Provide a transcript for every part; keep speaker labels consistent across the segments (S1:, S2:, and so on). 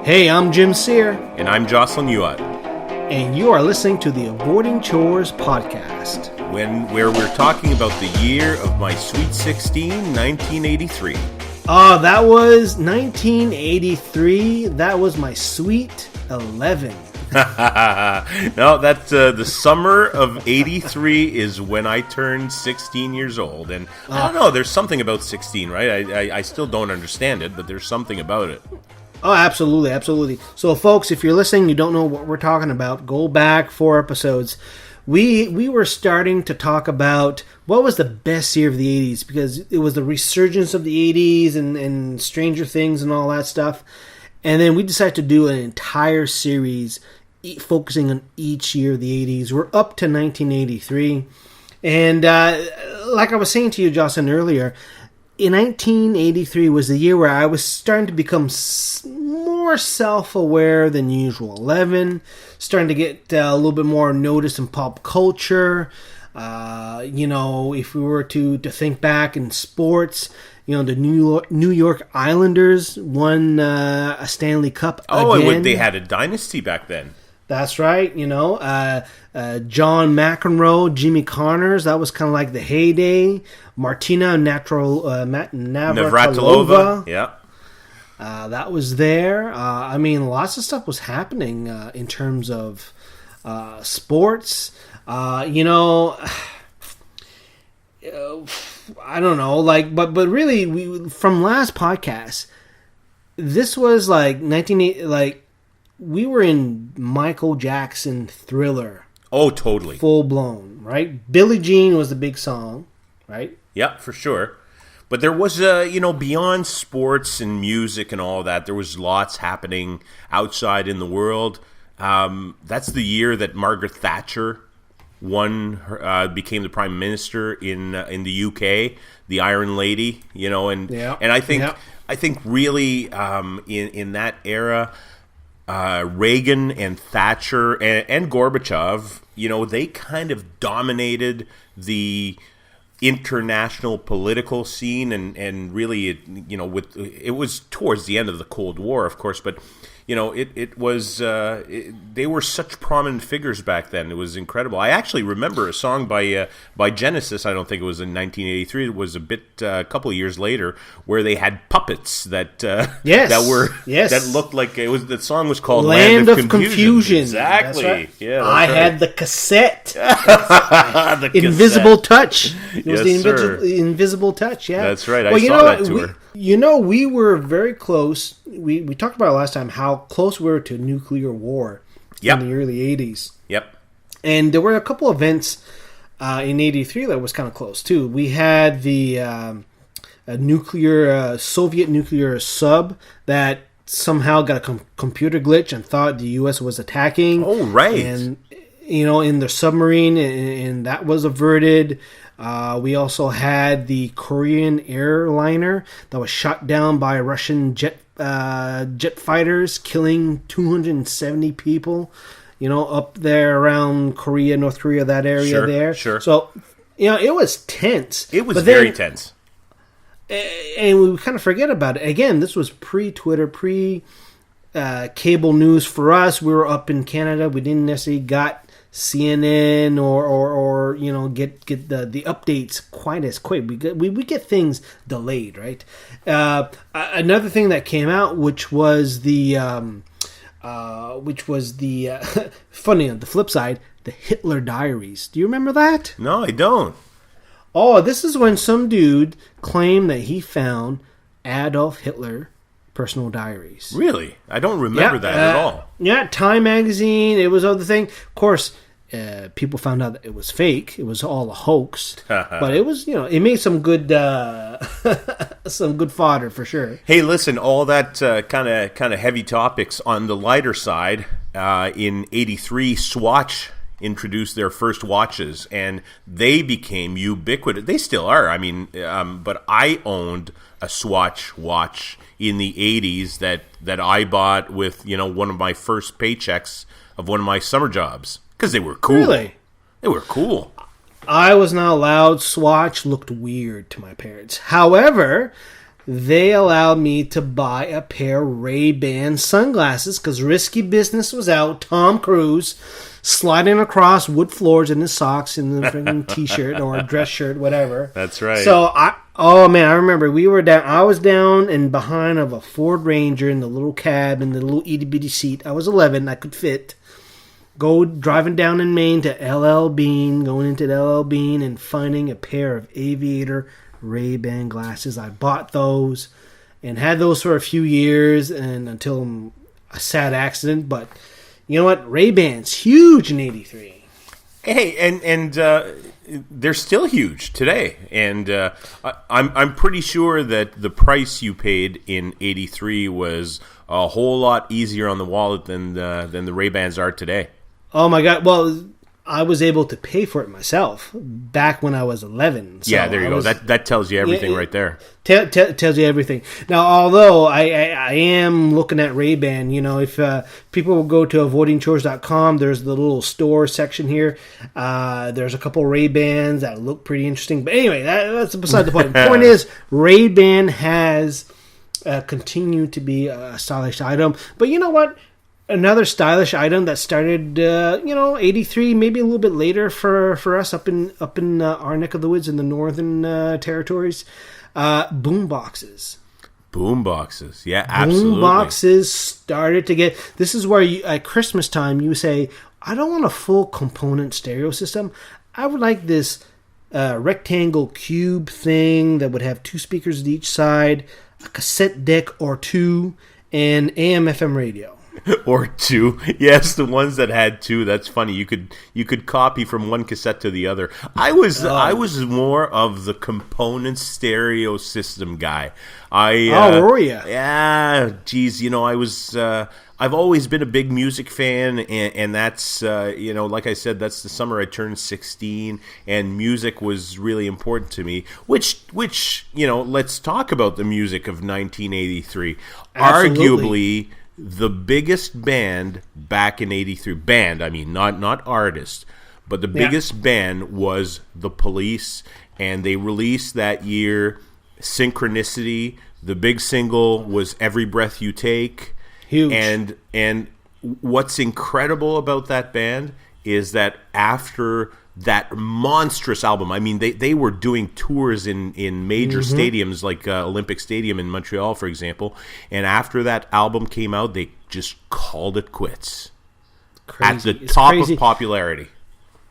S1: Hey, I'm Jim Sear.
S2: And I'm Jocelyn Uat.
S1: And you are listening to the Avoiding Chores podcast.
S2: Where we're talking about the year of my sweet 16, 1983.
S1: That was 1983. That was my sweet 11.
S2: No, that's the summer of 83 is when I turned 16 years old. And I don't know, there's something about 16, right? I still don't understand it, but there's something about it.
S1: Oh, absolutely, absolutely. So, folks, if you're listening, you don't know what we're talking about, go back 4 episodes. We were starting to talk about what was the best year of the 80s, because it was the resurgence of the 80s and Stranger Things and all that stuff. And then we decided to do an entire series focusing on each year of the 80s. We're up to 1983. And like I was saying to you, Jocelyn, earlier, in 1983 was the year where I was starting to become more self-aware than usual. 11, starting to get a little bit more notice in pop culture. If we were to think back in sports, the New York Islanders won a Stanley Cup again.
S2: They had a dynasty back then.
S1: That's right, John McEnroe, Jimmy Connors, that was kind of like the heyday. Martina Navratilova.
S2: Yeah.
S1: That was there. Lots of stuff was happening in terms of sports. I don't know, but really, from last podcast, this was like 1980, we were in Michael Jackson Thriller.
S2: Oh, totally.
S1: Full blown, right? Billie Jean was the big song, right?
S2: Yeah, for sure. But there was, beyond sports and music and all that, there was lots happening outside in the world. That's the year that Margaret Thatcher became the prime minister in the UK, the Iron Lady, and I think really in that era, Reagan and Thatcher and Gorbachev, they kind of dominated the international political scene, and really, it was towards the end of the Cold War, of course, but it was they were such prominent figures back then. It was incredible. I actually remember a song by Genesis. I don't think it was in 1983. It was a couple of years later, where they had puppets that looked like it was. The song was called Land of Confusion. Exactly.
S1: Right.
S2: Yeah.
S1: I had the cassette. The Invisible Touch. It was the Invisible Touch. Yeah,
S2: that's right. I saw that tour.
S1: We were very close. We talked about it last time, how close we were to nuclear war in the early 80s.
S2: Yep.
S1: And there were a couple events in 83 that was kind of close, too. We had the Soviet nuclear sub that somehow got a computer glitch and thought the U.S. was attacking.
S2: Oh, right.
S1: And, in their submarine, and that was averted. We also had the Korean airliner that was shot down by Russian jet fighters, killing 270 people, up there around Korea, North Korea, that area there. Sure. So, it was tense.
S2: It was very tense.
S1: And we kind of forget about it. Again, this was pre-Twitter, cable news for us. We were up in Canada. We didn't necessarily got CNN or get the updates quite as quick. We get things delayed, right? Another thing that came out, which was the funny on the flip side, the Hitler Diaries. Do you remember that?
S2: No, I don't.
S1: Oh, this is when some dude claimed that he found Adolf Hitler personal diaries.
S2: Really? I don't remember that at all.
S1: Yeah, Time magazine, it was other thing. Of course, people found out that it was fake. It was all a hoax. But it was, it made some good fodder for sure.
S2: Hey, listen, all that kind of heavy topics on the lighter side. In 83, Swatch introduced their first watches, and they became ubiquitous. They still are. But I owned a Swatch watch in the 80s that I bought with, one of my first paychecks of one of my summer jobs, because they were cool.
S1: Really?
S2: They were cool.
S1: I was not allowed. Swatch looked weird to my parents. However, they allowed me to buy a pair of Ray-Ban sunglasses because Risky Business was out. Tom Cruise sliding across wood floors in his socks in the freaking t-shirt or dress shirt, whatever.
S2: That's right.
S1: So I remember we were down. I was down and behind of a Ford Ranger in the little cab in the little itty bitty seat. I was 11. I could fit. Driving down in Maine to LL Bean, going into LL Bean and finding a pair of aviator Ray-Ban glasses. I bought those and had those for a few years and until a sad accident. But you know what? Ray-Ban's huge in '83.
S2: Hey, and they're still huge today. And I'm pretty sure that the price you paid in '83 was a whole lot easier on the wallet than the Ray-Bans are today.
S1: Oh my God! Well, I was able to pay for it myself back when I was 11. So
S2: yeah, there you go. That tells you everything right there.
S1: Tells you everything. Now, although I am looking at Ray-Ban, if people will go to avoidingchores.com, there's the little store section here. There's a couple Ray-Bans that look pretty interesting. But anyway, that's beside the point. The point is, Ray-Ban has continued to be a stylish item. But you know what? Another stylish item that started, 83, maybe a little bit later for us up in our neck of the woods in the northern territories. Boom boxes.
S2: Boom boxes, yeah, absolutely.
S1: Boom boxes started to get. This is where at Christmas time you say, I don't want a full component stereo system. I would like this rectangle cube thing that would have 2 speakers at each side, a cassette deck or 2, and AM/FM radio.
S2: Or 2. Yes, the ones that had 2. That's funny. You could copy from one cassette to the other. I was more of the component stereo system guy.
S1: Were you?
S2: Yeah, geez, I was I've always been a big music fan, and that's like I said, that's the summer I turned 16, and music was really important to me. Which let's talk about the music of 1983.
S1: Absolutely.
S2: Arguably the biggest band back in '83. Band, I mean, not artist, but the biggest band was The Police, and they released that year Synchronicity. The big single was Every Breath You Take.
S1: Huge.
S2: And what's incredible about that band is that after that monstrous album, I mean, they were doing tours in major stadiums like Olympic Stadium in Montreal, for example. And after that album came out, they just called it quits.
S1: Crazy.
S2: At the top of popularity.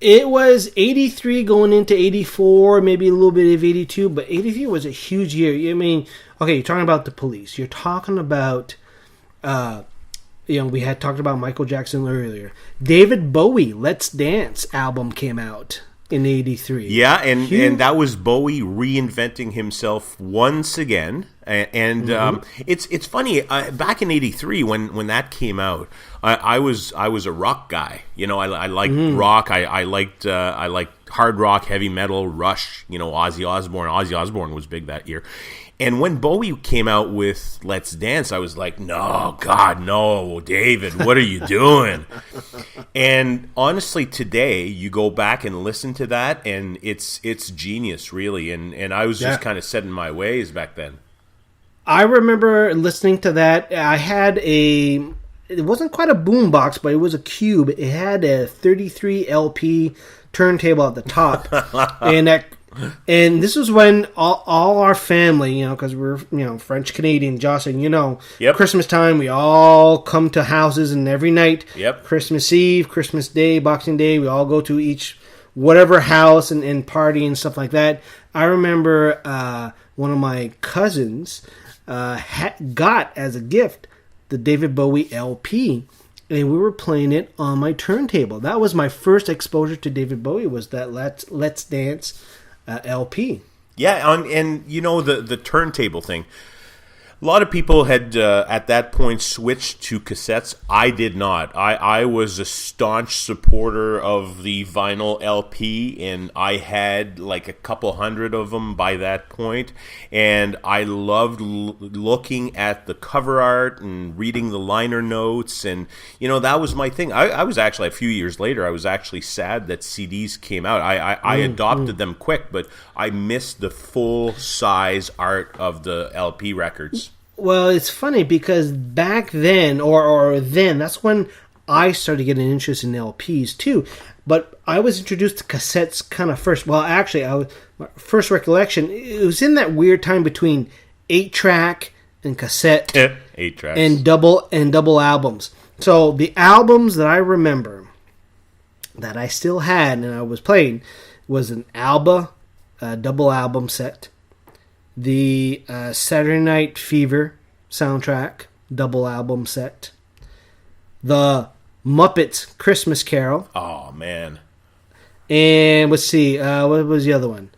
S1: It was 83 going into 84, maybe a little bit of 82, but 83 was a huge year. I mean, okay, you're talking about The Police. You're talking about... we had talked about Michael Jackson earlier. David Bowie, Let's Dance album came out in '83.
S2: Yeah, and that was Bowie reinventing himself once again. And it's funny. Back in '83, when that came out, I was a rock guy. I liked rock. I liked hard rock, heavy metal, Rush. Ozzy Osbourne. Ozzy Osbourne was big that year. And when Bowie came out with Let's Dance, I was like, no, God, no, David, what are you doing? And honestly, today, you go back and listen to that, and it's genius, really. And I was just kind of set in my ways back then.
S1: I remember listening to that. I had it wasn't quite a boombox, but it was a cube. It had a 33 LP turntable at the top. And this was when all our family, because we're, French Canadian, Jocelyn, Christmas time, we all come to houses, and every night, Christmas Eve, Christmas Day, Boxing Day, we all go to each whatever house and party and stuff like that. I remember one of my cousins got as a gift the David Bowie LP, and we were playing it on my turntable. That was my first exposure to David Bowie, was that Let's Dance LP.
S2: Yeah, and the turntable thing. A lot of people had, at that point, switched to cassettes. I did not. I was a staunch supporter of the vinyl LP, and I had like a couple hundred of them by that point. And I loved looking at the cover art and reading the liner notes. And, that was my thing. I was actually, a few years later, I was actually sad that CDs came out. I adopted them quick, but I missed the full-size art of the LP records.
S1: Well, it's funny because back then, or then, that's when I started getting an interest in LPs too. But I was introduced to cassettes kind of first. Well, actually, my first recollection, it was in that weird time between 8-track and cassette,
S2: 8-tracks,
S1: and double albums. So the albums that I remember that I still had and I was playing was an Alba double album set. The Saturday Night Fever soundtrack, double album set. The Muppets Christmas Carol.
S2: Oh, man.
S1: And let's see, what was the other one?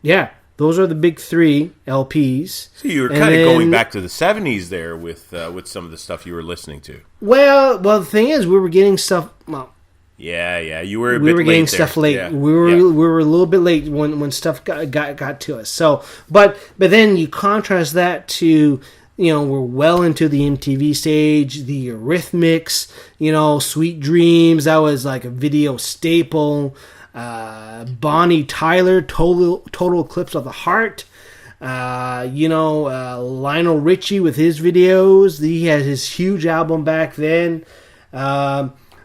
S1: Yeah, those are the big 3 LPs.
S2: So you were kind of going back to the 70s there with some of the stuff you were listening to.
S1: Well, the thing is, we were getting stuff... Well,
S2: yeah, you were.
S1: We were getting
S2: late
S1: stuff
S2: there.
S1: late.
S2: Yeah.
S1: We were a little bit late when stuff got to us. So, but then you contrast that to we're well into the MTV stage, the Eurythmics, Sweet Dreams. That was like a video staple. Bonnie Tyler, Total Eclipse of the Heart. Lionel Richie with his videos. He had his huge album back then.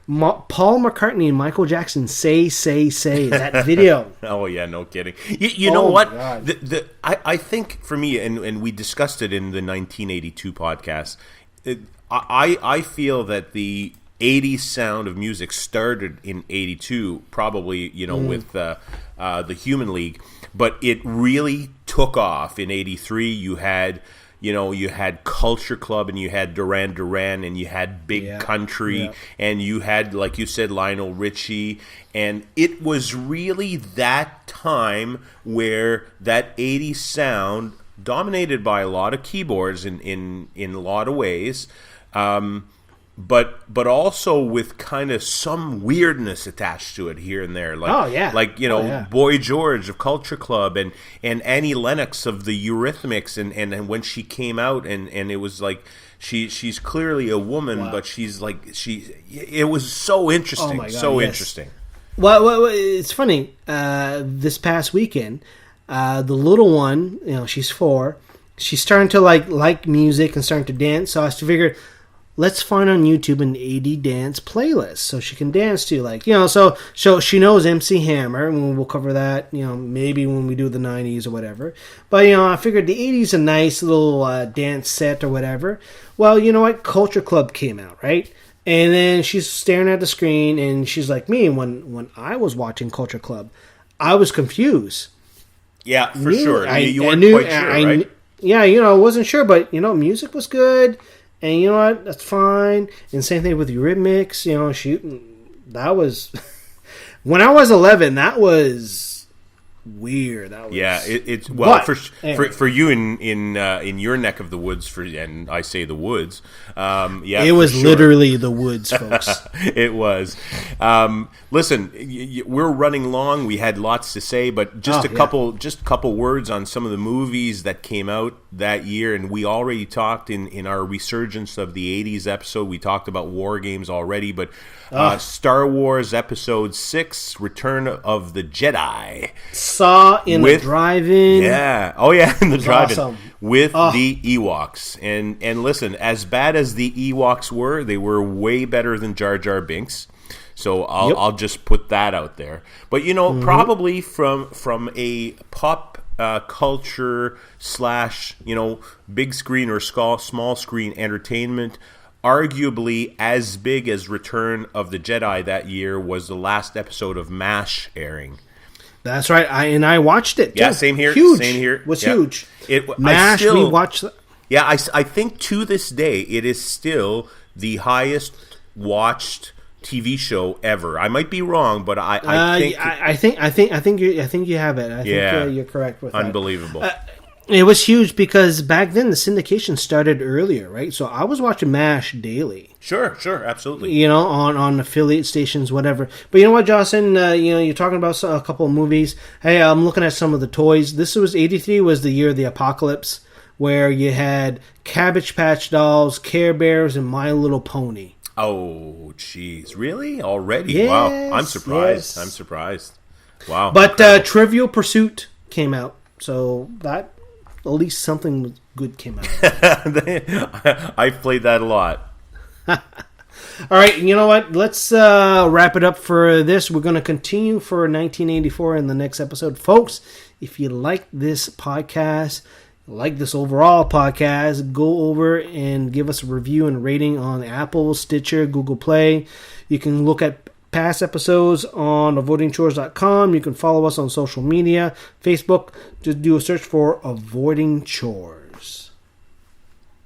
S1: Paul McCartney and Michael Jackson say that video.
S2: Oh yeah, no kidding. You know what?
S1: I
S2: think for me, and we discussed it in the 1982 podcast. I feel that the 80s sound of music started in 82, probably with the Human League, but it really took off in 83. You had Culture Club, and you had Duran Duran, and you had Big Country, and you had, like you said, Lionel Richie. And it was really that time where that 80s sound, dominated by a lot of keyboards in a lot of ways, but also with kind of some weirdness attached to it here and there, Boy George of Culture Club and Annie Lennox of the Eurythmics, and when she came out and it was like she's clearly a woman, but it was so interesting, interesting.
S1: Well, it's funny. This past weekend, the little one, she's 4. She's starting to like music and starting to dance. So I figured, let's find on YouTube an 80 dance playlist so she can dance to, so she knows MC Hammer, and we'll cover that, maybe when we do the 90s or whatever. But, I figured the 80s a nice little dance set or whatever. Well, you know what? Culture Club came out, right? And then she's staring at the screen, and she's like me. When I was watching Culture Club, I was confused.
S2: Yeah, for sure. You weren't quite sure, right?
S1: I wasn't sure, but, music was good. And you know what? That's fine. And same thing with Eurythmics. That was... When I was 11, that was weird. That was...
S2: Yeah, it's
S1: anyway.
S2: for you in your neck of the woods, and I say the woods.
S1: It was literally the woods, folks.
S2: It was. Listen, we're running long. We had lots to say, but just a couple words on some of the movies that came out that year. And we already talked in our resurgence of the 80s episode. We talked about war games already, but Star Wars Episode 6, Return of the Jedi.
S1: Saw in the drive-in.
S2: Yeah. Oh, yeah, in the drive-in.
S1: Awesome.
S2: With the Ewoks. And listen, as bad as the Ewoks were, they were way better than Jar Jar Binks. So I'll just put that out there. But, probably from a pop culture / big screen or small screen entertainment, arguably as big as Return of the Jedi that year was the last episode of MASH airing.
S1: That's right. I watched it.
S2: Yeah, same here.
S1: Huge.
S2: Same here.
S1: It was huge.
S2: MASH,
S1: we watched.
S2: Yeah, I think to this day it is still the highest watched TV show ever. I might be wrong, but I think
S1: you have it. I think you're correct with that.
S2: Unbelievable.
S1: It was huge because back then the syndication started earlier, right? So I was watching MASH daily.
S2: Sure, absolutely.
S1: You know, on affiliate stations, whatever. But you know what, Jocelyn? You know, you're talking about a couple of movies. Hey, I'm looking at some of the toys. This was 83 was the year of the apocalypse, where you had Cabbage Patch Dolls, Care Bears, and My Little Pony.
S2: Oh, jeez. Really? Already?
S1: Yes,
S2: wow. I'm surprised.
S1: yes.
S2: I'm surprised. Wow.
S1: But Trivial Pursuit came out. So that, at least something good came out.
S2: I've played that a lot.
S1: All right, you know what? Let's wrap it up for this. We're going to continue for 1984 in the next episode. Folks, if you like this podcast, like this overall podcast, go over and give us a review and rating on Apple, Stitcher, Google Play. You can look at past episodes on avoidingchores.com. You can follow us on social media, Facebook. Just do a search for Avoiding Chores.